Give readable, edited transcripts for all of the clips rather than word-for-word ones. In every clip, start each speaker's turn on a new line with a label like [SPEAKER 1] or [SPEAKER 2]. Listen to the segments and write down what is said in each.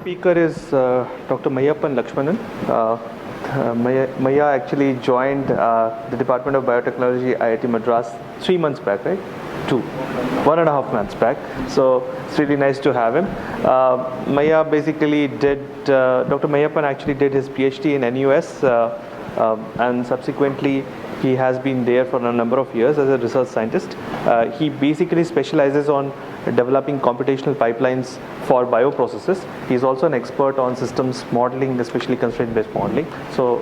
[SPEAKER 1] Speaker is Dr. Meiyappan Lakshmanan. Maya actually joined the Department of Biotechnology, IIT Madras, 3 months back, right? 1.5 months back. So it's really nice to have him. Maya basically Dr. Meiyappan actually did his PhD in NUS, and subsequently he has been there for a number of years as a research scientist. He basically specializes on developing computational pipelines for bioprocesses. He's also an expert on systems modeling, especially constraint-based modeling. So,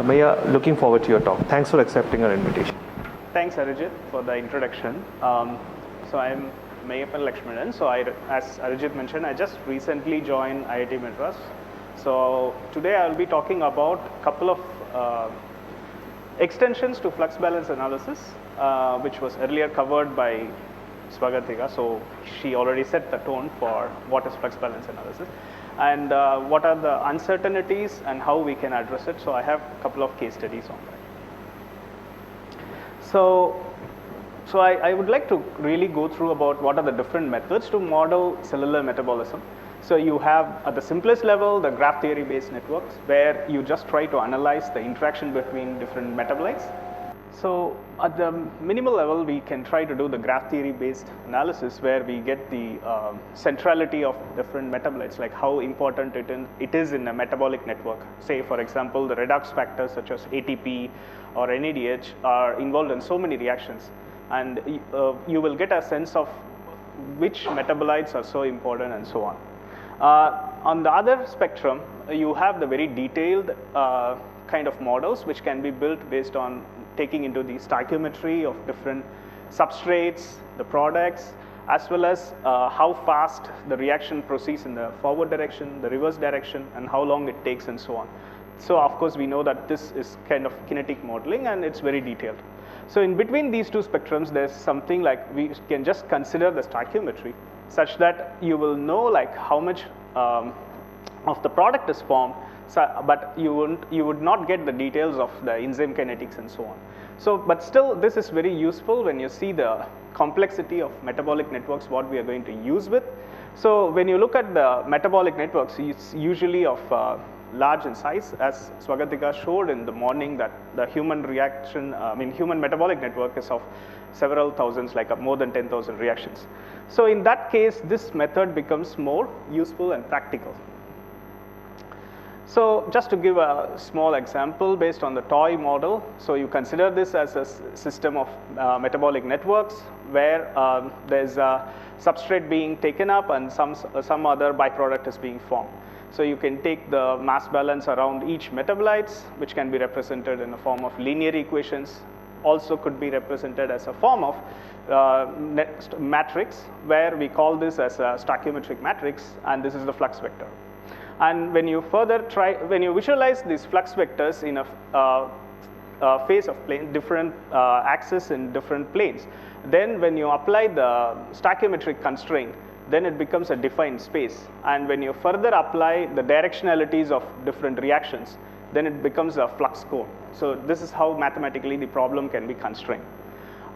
[SPEAKER 1] Maya, looking forward to your talk. Thanks for accepting our invitation.
[SPEAKER 2] Thanks, Arijit, for the introduction. So I'm Meiyappan Lakshmanan. So as Arijit mentioned, I just recently joined IIT Madras. So today I'll be talking about a couple of extensions to flux balance analysis, which was earlier covered by Swagatika. So she already set the tone for what is flux balance analysis and what are the uncertainties and how we can address it. So I have a couple of case studies on that. So I would like to really go through about what are the different methods to model cellular metabolism. So you have at the simplest level the graph theory based networks where you just try to analyze the interaction between different metabolites. So at the minimal level we can try to do the graph theory based analysis where we get the centrality of different metabolites, like how important it is in a metabolic network. Say for example the redox factors such as ATP or NADH are involved in so many reactions, and you will get a sense of which metabolites are so important and so on. On the other spectrum, you have the very detailed kind of models which can be built based on taking into the stoichiometry of different substrates, the products, as well as how fast the reaction proceeds in the forward direction, the reverse direction, and how long it takes and so on. So of course we know that this is kind of kinetic modeling and it's very detailed. So in between these two spectrums, there's something like we can just consider the stoichiometry such that you will know like how much of the product is formed, but you would not get the details of the enzyme kinetics and so on. So, but still this is very useful when you see the complexity of metabolic networks, what we are going to use with. So when you look at the metabolic networks, it's usually of large in size, as Swagatika showed in the morning, that the human human metabolic network is of several thousands, like more than 10,000 reactions. So in that case, this method becomes more useful and practical. So just to give a small example based on the toy model, so you consider this as a system of metabolic networks where there's a substrate being taken up and some other byproduct is being formed. So you can take the mass balance around each metabolites, which can be represented in the form of linear equations, also could be represented as a form of matrix, where we call this as a stoichiometric matrix, and this is the flux vector. And when you visualize these flux vectors in a phase of plane, different axes in different planes, then when you apply the stoichiometric constraint, then it becomes a defined space. And when you further apply the directionalities of different reactions, then it becomes a flux cone. So this is how mathematically the problem can be constrained.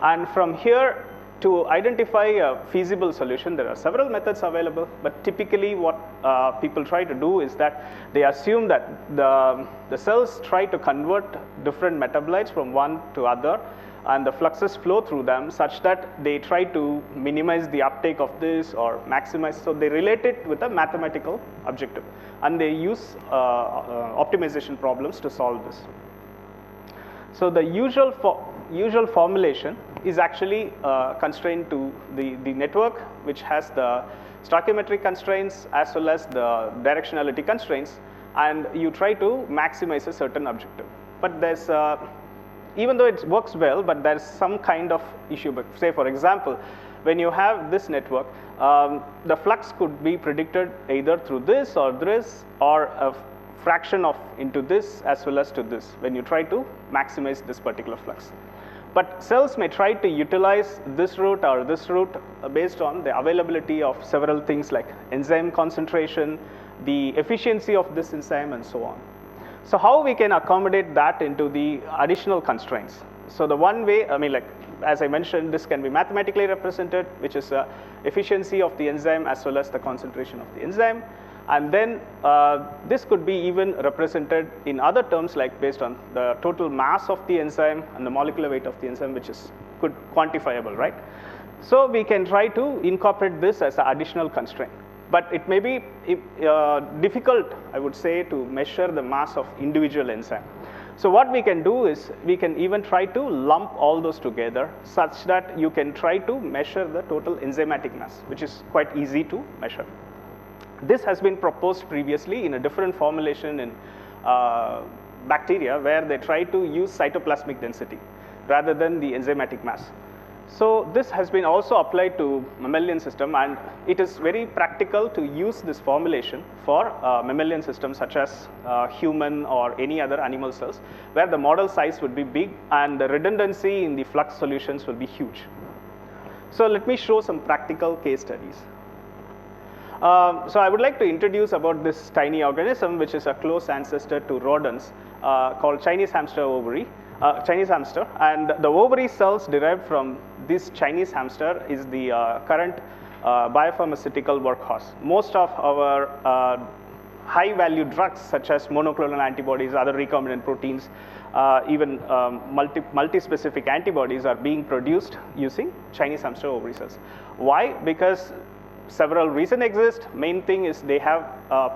[SPEAKER 2] And from here, to identify a feasible solution, there are several methods available, but typically what people try to do is that they assume that the cells try to convert different metabolites from one to other, and the fluxes flow through them such that they try to minimize the uptake of this or maximize. So they relate it with a mathematical objective, and they use optimization problems to solve this. So the usual formulation is actually constrained to the network, which has the stoichiometric constraints as well as the directionality constraints, and you try to maximize a certain objective. But there's even though it works well, but there's some kind of issue. But say for example, when you have this network, the flux could be predicted either through this or a fraction of into this as well as to this when you try to maximize this particular flux. But cells may try to utilize this route or this route based on the availability of several things like enzyme concentration, the efficiency of this enzyme, and so on. So how we can accommodate that into the additional constraints? So the one way, as I mentioned, this can be mathematically represented, which is efficiency of the enzyme as well as the concentration of the enzyme. And then this could be even represented in other terms, like based on the total mass of the enzyme and the molecular weight of the enzyme, which is quantifiable, right? So we can try to incorporate this as an additional constraint. But it may be difficult, I would say, to measure the mass of individual enzyme. So what we can do is we can even try to lump all those together such that you can try to measure the total enzymatic mass, which is quite easy to measure. This has been proposed previously in a different formulation in bacteria, where they try to use cytoplasmic density rather than the enzymatic mass. So this has been also applied to mammalian system, and it is very practical to use this formulation for mammalian systems such as human or any other animal cells, where the model size would be big and the redundancy in the flux solutions will be huge. So let me show some practical case studies. So I would like to introduce about this tiny organism, which is a close ancestor to rodents, called Chinese hamster ovary. Chinese hamster, and the ovary cells derived from this Chinese hamster is the current biopharmaceutical workhorse. Most of our high-value drugs, such as monoclonal antibodies, other recombinant proteins, even multi-specific antibodies, are being produced using Chinese hamster ovary cells. Why? Because several reasons exist. Main thing is they have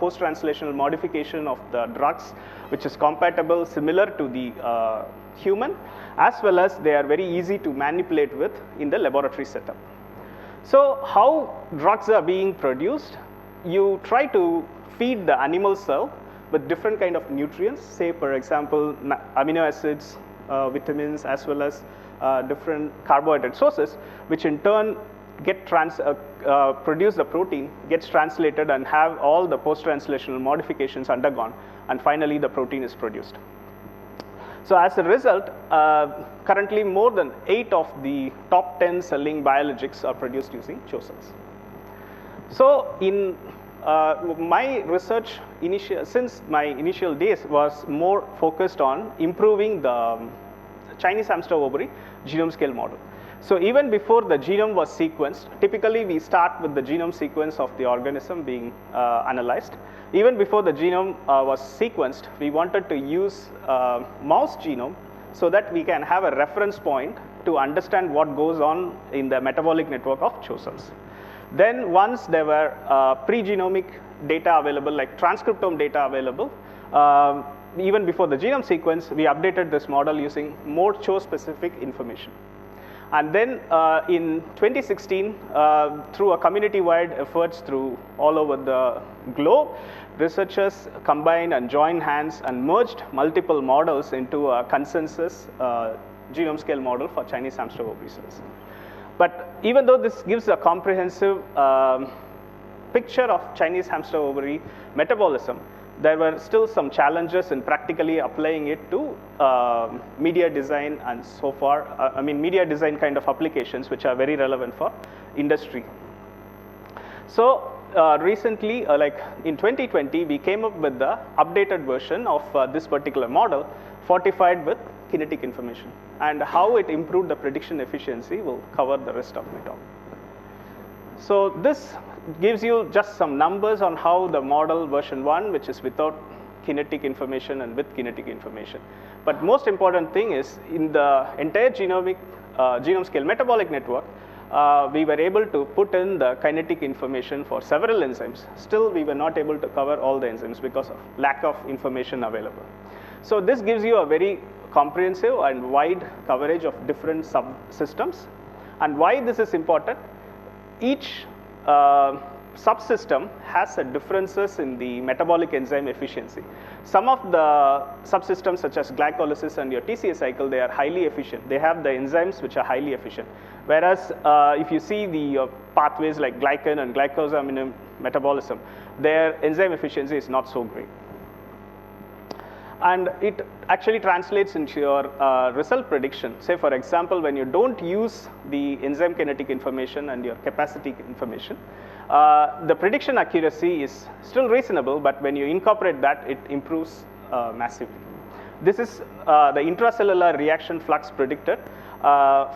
[SPEAKER 2] post-translational modification of the drugs, which is compatible, similar to the human, as well as they are very easy to manipulate with in the laboratory setup. So how drugs are being produced? You try to feed the animal cell with different kind of nutrients, say for example amino acids, vitamins, as well as different carbohydrate sources, which in turn get produce the protein, gets translated and have all the post-translational modifications undergone, and finally the protein is produced. So as a result, currently more than 8 of the top 10 selling biologics are produced using CHO cells. So in my research, since my initial days was more focused on improving the Chinese hamster ovary genome scale model. So even before the genome was sequenced, typically we start with the genome sequence of the organism being analyzed. Even before the genome was sequenced, we wanted to use mouse genome so that we can have a reference point to understand what goes on in the metabolic network of CHO cells. Then once there were pre-genomic data available, like transcriptome data available, even before the genome sequence, we updated this model using more CHO-specific information. And then in 2016, through a community-wide efforts through all over the globe, researchers combined and joined hands and merged multiple models into a consensus genome scale model for Chinese hamster ovary cells. But even though this gives a comprehensive picture of Chinese hamster ovary metabolism, there were still some challenges in practically applying it to media design and so far, media design kind of applications, which are very relevant for industry. So recently, like in 2020, we came up with the updated version of this particular model, fortified with kinetic information. And how it improved the prediction efficiency will cover the rest of my talk. So this gives you just some numbers on how the model version 1, which is without kinetic information and with kinetic information. But most important thing is, in the entire genome scale metabolic network, we were able to put in the kinetic information for several enzymes. Still, we were not able to cover all the enzymes because of lack of information available. So this gives you a very comprehensive and wide coverage of different subsystems. And why this is important? Each subsystem has a differences in the metabolic enzyme efficiency. Some of the subsystems, such as glycolysis and your TCA cycle, they are highly efficient. They have the enzymes which are highly efficient. Whereas if you see the pathways like glycan and glycosamine metabolism, their enzyme efficiency is not so great. And it actually translates into your result prediction. Say, for example, when you don't use the enzyme kinetic information and your capacity information, the prediction accuracy is still reasonable, but when you incorporate that, it improves massively. This is the intracellular reaction flux predicted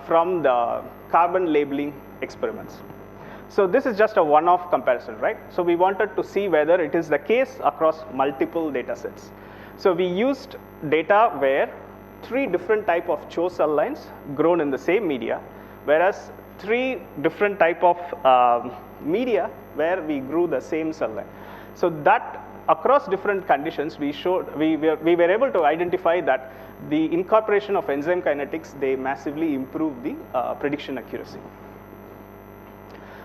[SPEAKER 2] from the carbon labeling experiments. So this is just a one-off comparison, right? So we wanted to see whether it is the case across multiple data sets. So we used data where 3 different type of CHO cell lines grown in the same media, whereas 3 different type of media where we grew the same cell line. So that across different conditions, we were able to identify that the incorporation of enzyme kinetics, they massively improve the prediction accuracy.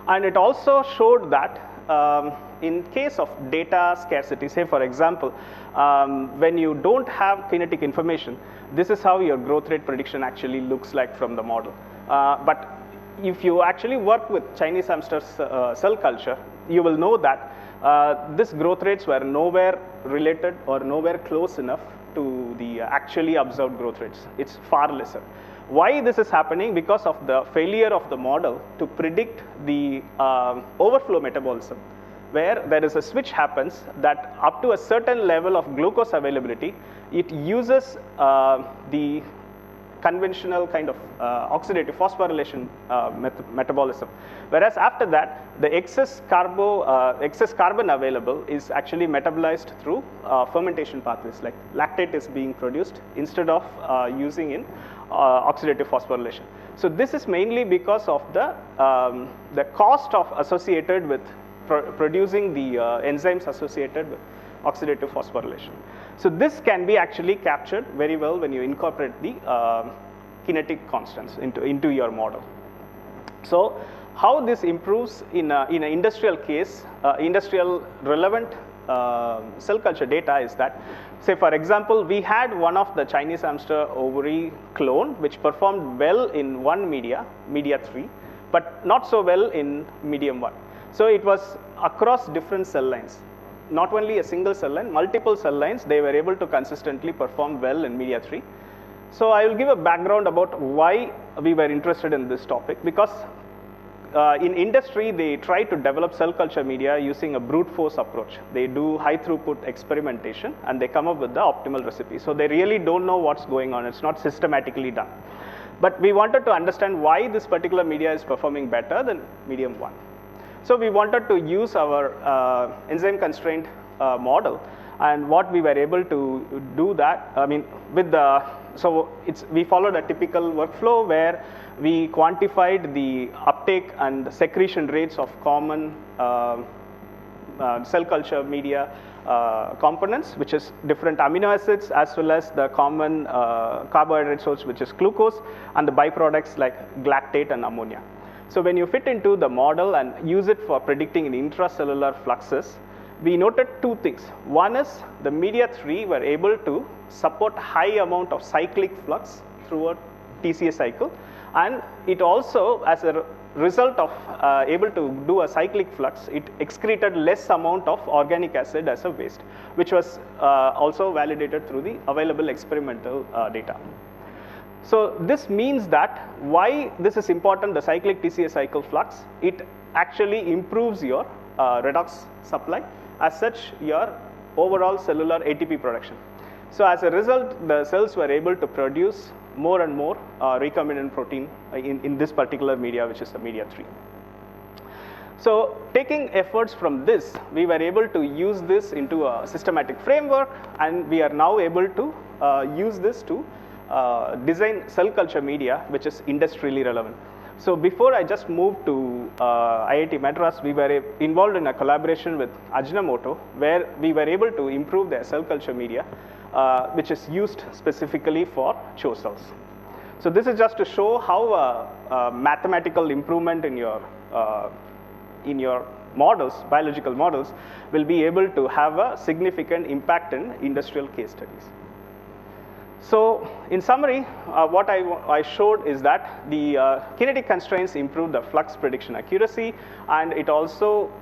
[SPEAKER 2] And it also showed that in case of data scarcity, say for example, when you don't have kinetic information, this is how your growth rate prediction actually looks like from the model. But if you actually work with Chinese hamster cell culture, you will know that these growth rates were nowhere related or nowhere close enough to the actually observed growth rates. It's far lesser. Why this is happening? Because of the failure of the model to predict the overflow metabolism, where there is a switch happens that up to a certain level of glucose availability, it uses the conventional kind of oxidative phosphorylation metabolism. Whereas after that, the excess carbon available is actually metabolized through fermentation pathways, like lactate is being produced instead of using in oxidative phosphorylation. So this is mainly because of the cost associated with producing the enzymes associated with oxidative phosphorylation. So this can be actually captured very well when you incorporate the kinetic constants into your model. So how this improves in an industrial case, industrial relevant cell culture data is that, say for example, we had one of the Chinese hamster ovary clone which performed well in one media 3, but not so well in medium 1. So it was across different cell lines. Not only a single cell line, multiple cell lines, they were able to consistently perform well in media 3. So I will give a background about why we were interested in this topic, because in industry, they try to develop cell culture media using a brute force approach. They do high throughput experimentation and they come up with the optimal recipe. So they really don't know what's going on. It's not systematically done. But we wanted to understand why this particular media is performing better than medium 1. So we wanted to use our enzyme constraint model, and what we were able to do that, we followed a typical workflow where we quantified the uptake and secretion rates of common cell culture media components, which is different amino acids, as well as the common carbohydrate source, which is glucose, and the byproducts like lactate and ammonia. So when you fit into the model and use it for predicting in intracellular fluxes, we noted 2 things. One is the media 3 were able to support high amount of cyclic flux throughout TCA cycle, and it also, as a result of able to do a cyclic flux, it excreted less amount of organic acid as a waste, which was also validated through the available experimental data. So this means that why this is important, the cyclic TCA cycle flux, it actually improves your redox supply. As such, your overall cellular ATP production. So as a result, the cells were able to produce more and more recombinant protein in this particular media, which is the media 3. So taking efforts from this, we were able to use this into a systematic framework, and we are now able to use this to design cell culture media, which is industrially relevant. So before I just moved to IIT Madras, we were involved in a collaboration with Ajinomoto, where we were able to improve their cell culture media, which is used specifically for CHO cells. So this is just to show how mathematical improvement in your models, biological models, will be able to have a significant impact in industrial case studies. So in summary, what I showed is that the kinetic constraints improve the flux prediction accuracy, and it also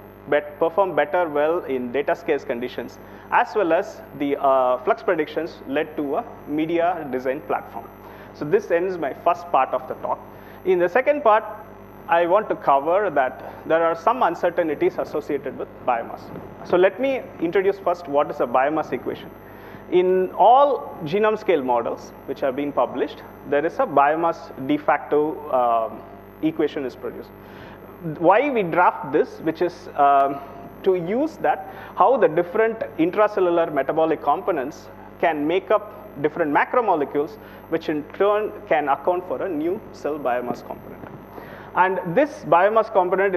[SPEAKER 2] performed better well in data scarce conditions, as well as the flux predictions led to a media design platform. So this ends my first part of the talk. In the second part, I want to cover that there are some uncertainties associated with biomass. So let me introduce first what is a biomass equation. In all genome scale models which have been published, there is a biomass de facto equation is produced. why we draft this, which is to use that how the different intracellular metabolic components can make up different macromolecules, which in turn can account for a new cell biomass component. And this biomass component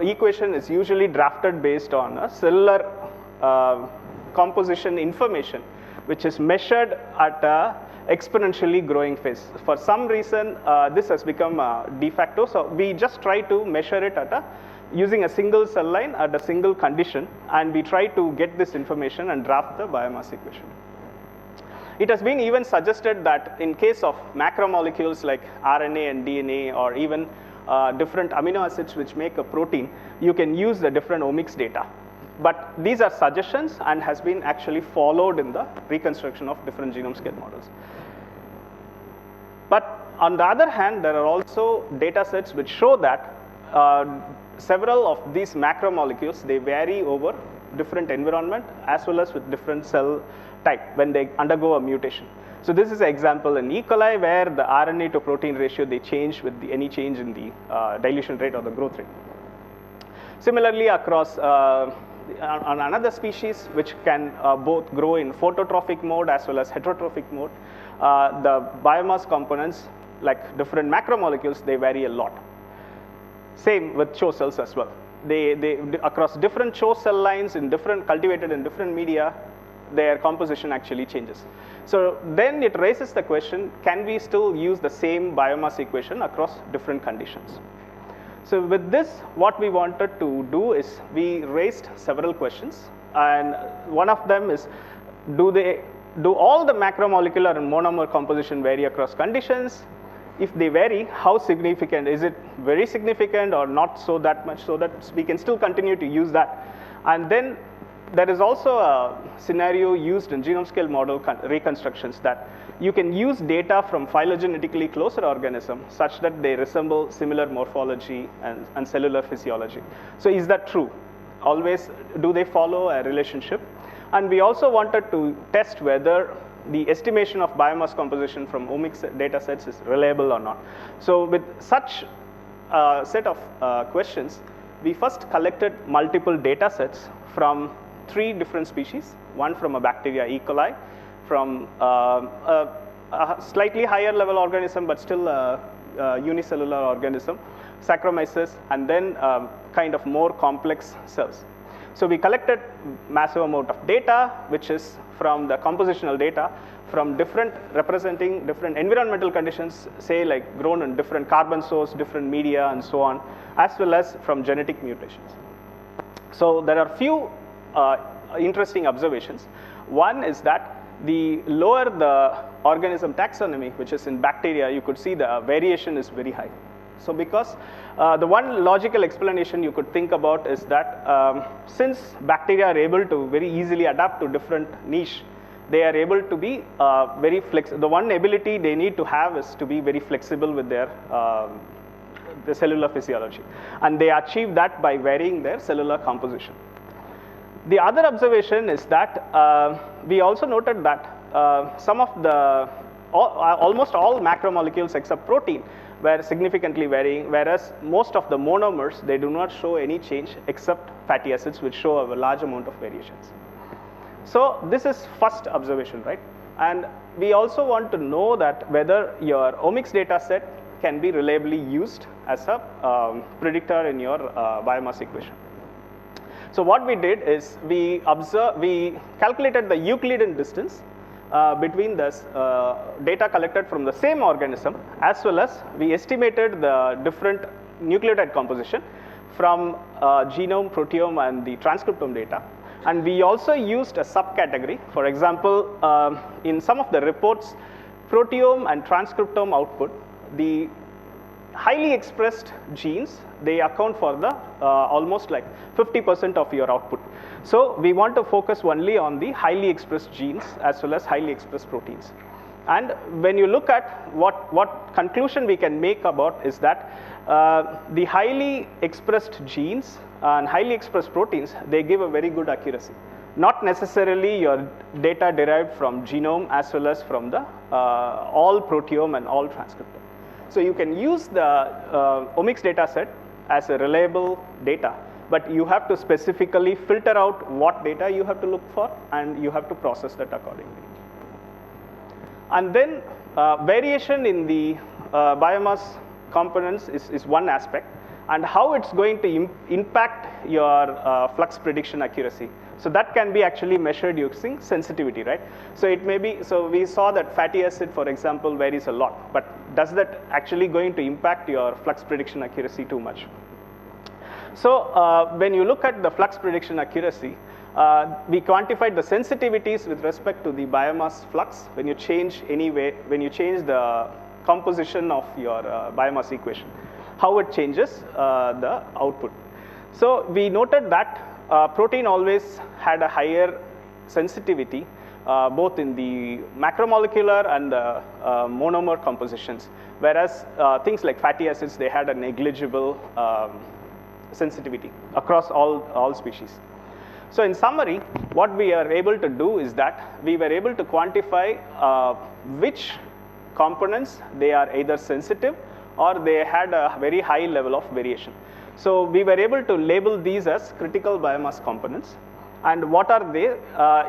[SPEAKER 2] equation is usually drafted based on a cellular composition information, which is measured at a exponentially growing phase. For some reason, this has become de facto, so we just try to measure it using a single cell line at a single condition, and we try to get this information and draft the biomass equation. It has been even suggested that in case of macromolecules like RNA and DNA, or even different amino acids which make a protein, you can use the different omics data. But these are suggestions and has been actually followed in the reconstruction of different genome scale models. But on the other hand, there are also data sets which show that several of these macromolecules, they vary over different environment as well as with different cell type when they undergo a mutation. So this is an example in E. coli where the RNA to protein ratio, they change with any change in the dilution rate or the growth rate. Similarly, across on another species which can both grow in phototrophic mode as well as heterotrophic mode, the biomass components like different macromolecules, they vary a lot. Same with CHO cells as well. They across different CHO cell lines in different cultivated in different media, their composition actually changes. So then it raises the question, can we still use the same biomass equation across different conditions? So with this, what we wanted to do is we raised several questions, and one of them is, do all the macromolecular and monomer composition vary across conditions? If they vary, how significant? Is it very significant or not so that much, so that we can still continue to use that? And then there is also a scenario used in genome scale model reconstructions that you can use data from phylogenetically closer organisms such that they resemble similar morphology and cellular physiology. So is that true? Always, do they follow a relationship? And we also wanted to test whether the estimation of biomass composition from omics data sets is reliable or not. So with such a set of questions, we first collected multiple data sets from 3 different species, one from a bacteria, E. coli, from a slightly higher level organism, but still a unicellular organism, Saccharomyces, and then kind of more complex cells. So we collected massive amount of data, which is from the compositional data from representing different environmental conditions, say like grown in different carbon source, different media, and so on, as well as from genetic mutations. So there are few interesting observations. One is that the lower the organism taxonomy, which is in bacteria, you could see the variation is very high. So because the one logical explanation you could think about is that since bacteria are able to very easily adapt to different niche, they are able to be very flexible. The one ability they need to have is to be very flexible with their the cellular physiology. And they achieve that by varying their cellular composition. The other observation is that we also noted that some of the, almost all macromolecules except protein were significantly varying, whereas most of the monomers, they do not show any change except fatty acids, which show a large amount of variations. So this is first observation, right? And we also want to know that whether your omics data set can be reliably used as a predictor in your biomass equation. So what we did is we calculated the Euclidean distance between this data collected from the same organism, as well as we estimated the different nucleotide composition from genome, proteome, and the transcriptome data. And we also used a subcategory. For example, in some of the reports, proteome and transcriptome output, the highly expressed genes, they account for the almost like 50% of your output. So we want to focus only on the highly expressed genes as well as highly expressed proteins. And when you look at what conclusion we can make about is that the highly expressed genes and highly expressed proteins, they give a very good accuracy. Not necessarily your data derived from genome as well as from the all proteome and all transcriptome. So you can use the omics data set as a reliable data, but you have to specifically filter out what data you have to look for, and you have to process that accordingly. And then variation in the biomass components is one aspect, and how it's going to impact your flux prediction accuracy. So that can be actually measured using sensitivity, right? So it may be, so we saw that fatty acid, for example, varies a lot, but does that actually going to impact your flux prediction accuracy too much? So when you look at the flux prediction accuracy, we quantified the sensitivities with respect to the biomass flux when you change when you change the composition of your biomass equation, how it changes the output. So we noted that protein always had a higher sensitivity both in the macromolecular and the monomer compositions, whereas things like fatty acids, they had a negligible sensitivity across all species. So in summary, what we are able to do is that we were able to quantify which components they are either sensitive or they had a very high level of variation. So we were able to label these as critical biomass components. And what are they?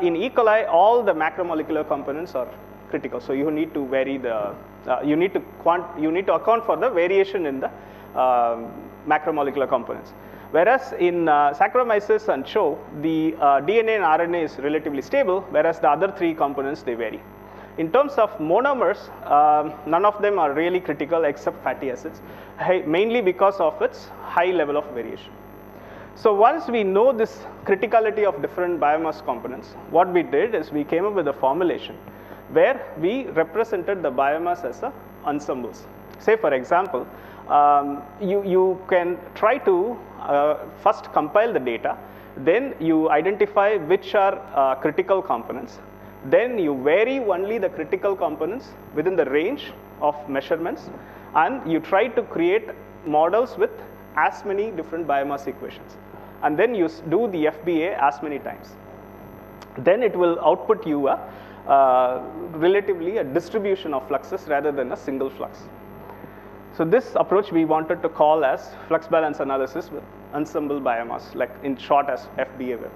[SPEAKER 2] In E. coli, all the macromolecular components are critical. So you need to vary the, you need to account for the variation in the macromolecular components. Whereas in Saccharomyces and CHO, the DNA and RNA is relatively stable, whereas the other three components, they vary. In terms of monomers, none of them are really critical except fatty acids, mainly because of its high level of variation. So once we know this criticality of different biomass components, what we did is we came up with a formulation where we represented the biomass as ensembles. Say, for example, you can try to first compile the data, then you identify which are critical components, then you vary only the critical components within the range of measurements, and you try to create models with as many different biomass equations, and then you do the FBA as many times. Then it will output you relatively a distribution of fluxes rather than a single flux. So this approach we wanted to call as flux balance analysis with ensemble biomass, like in short as FBA web.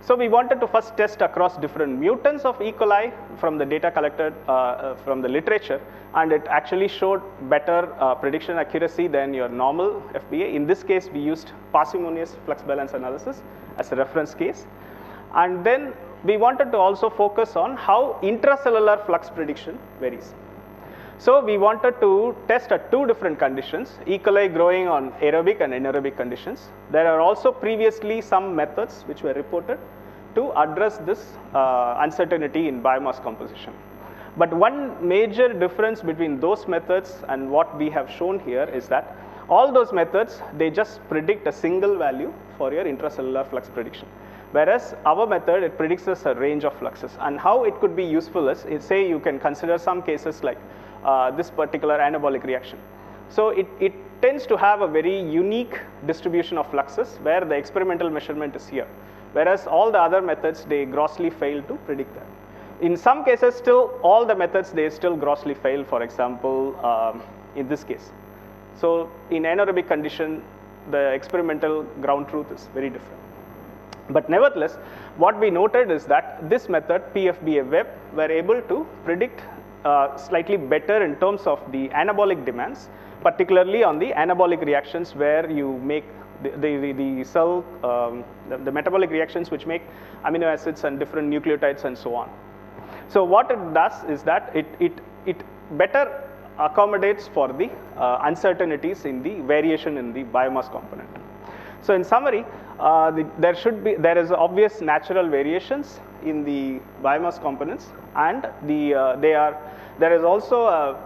[SPEAKER 2] So we wanted to first test across different mutants of E. coli from the data collected from the literature, and it actually showed better prediction accuracy than your normal FBA. In this case, we used parsimonious flux balance analysis as a reference case. And then we wanted to also focus on how intracellular flux prediction varies. So we wanted to test at two different conditions, E. coli growing on aerobic and anaerobic conditions. There are also previously some methods which were reported to address this uncertainty in biomass composition. But one major difference between those methods and what we have shown here is that all those methods, they just predict a single value for your intracellular flux prediction. Whereas our method, it predicts us a range of fluxes. And how it could be useful is, say you can consider some cases like this particular anabolic reaction. So it tends to have a very unique distribution of fluxes where the experimental measurement is here, whereas all the other methods, they grossly fail to predict that. In some cases, still all the methods, they still grossly fail, for example, in this case. So in anaerobic condition, the experimental ground truth is very different. But nevertheless, what we noted is that this method, PFBA web, were able to predict slightly better in terms of the anabolic demands, particularly on the anabolic reactions where you make the cell, the metabolic reactions which make amino acids and different nucleotides and so on. So what it does is that it better accommodates for the uncertainties in the variation in the biomass component. So in summary, there is obvious natural variations in the biomass components, and there is also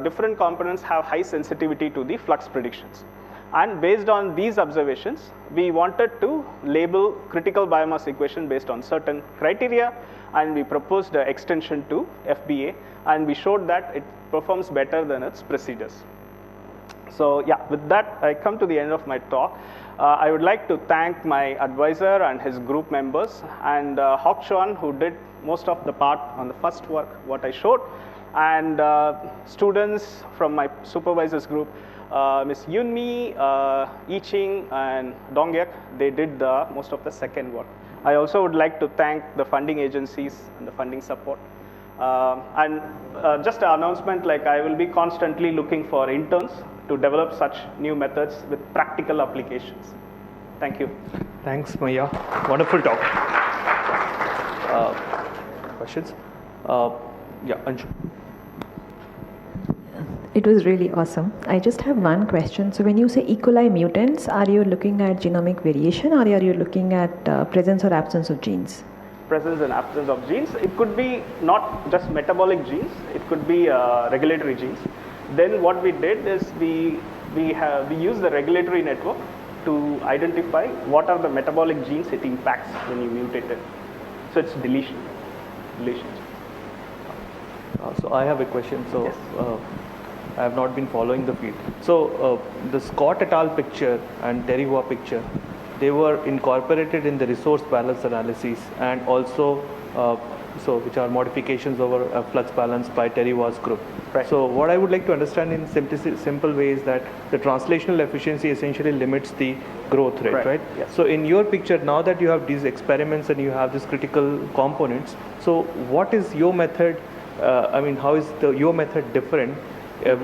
[SPEAKER 2] different components have high sensitivity to the flux predictions. And based on these observations, we wanted to label critical biomass equation based on certain criteria, and we proposed an extension to FBA, and we showed that it performs better than its preceders. So yeah, with that, I come to the end of my talk. I would like to thank my advisor and his group members, and Hock Chuan, who did most of the part on the first work, what I showed, and students from my supervisor's group. Ms. Yunmi, Yiching, and Dongyek, they did most of the second work. I also would like to thank the funding agencies and the funding support. Just an announcement, like I will be constantly looking for interns to develop such new methods with practical applications. Thank you.
[SPEAKER 1] Thanks, Maya. Wonderful talk. Questions? Yeah, Anshu.
[SPEAKER 3] It was really awesome. I just have one question. So when you say E. coli mutants, are you looking at genomic variation or are you looking at presence or absence of genes?
[SPEAKER 2] Presence and absence of genes. It could be not just metabolic genes, it could be regulatory genes. Then what we did is we use the regulatory network to identify what are the metabolic genes it impacts when you mutate it. So it's deletion.
[SPEAKER 1] So I have a question. So
[SPEAKER 2] Yes.
[SPEAKER 1] I have not been following the field. So the Scott et al. Picture and Terry Hua picture, they were incorporated in the resource balance analysis, and also which are modifications over a flux balance by Terry Hua's group.
[SPEAKER 2] Right.
[SPEAKER 1] So what I would like to understand in simple way is that the translational efficiency essentially limits the growth rate, right?
[SPEAKER 2] Yes.
[SPEAKER 1] So in your picture, now that you have these experiments and you have these critical components, so what is your method? How is your method different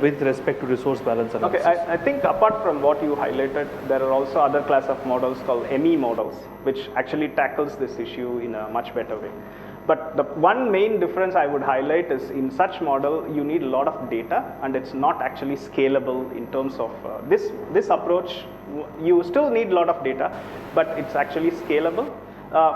[SPEAKER 1] with respect to resource balance analysis?
[SPEAKER 2] Okay, I think apart from what you highlighted, there are also other class of models called ME models, which actually tackles this issue in a much better way. But the one main difference I would highlight is in such model, you need a lot of data, and it's not actually scalable in terms of this approach. You still need a lot of data, but it's actually scalable.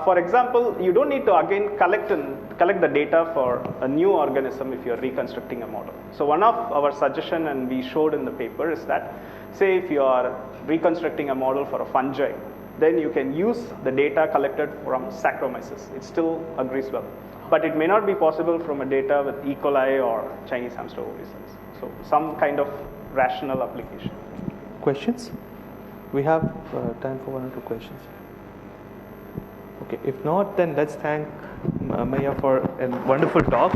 [SPEAKER 2] For example, you don't need to again collect the data for a new organism if you're reconstructing a model. So one of our suggestion, and we showed in the paper, is that say if you are reconstructing a model for a fungi, then you can use the data collected from Saccharomyces. It still agrees well. But it may not be possible from a data with E. coli or Chinese hamster oviscens. So some kind of rational application.
[SPEAKER 1] Questions? We have time for 1 or 2 questions. Okay, if not, then let's thank Maya for a wonderful talk.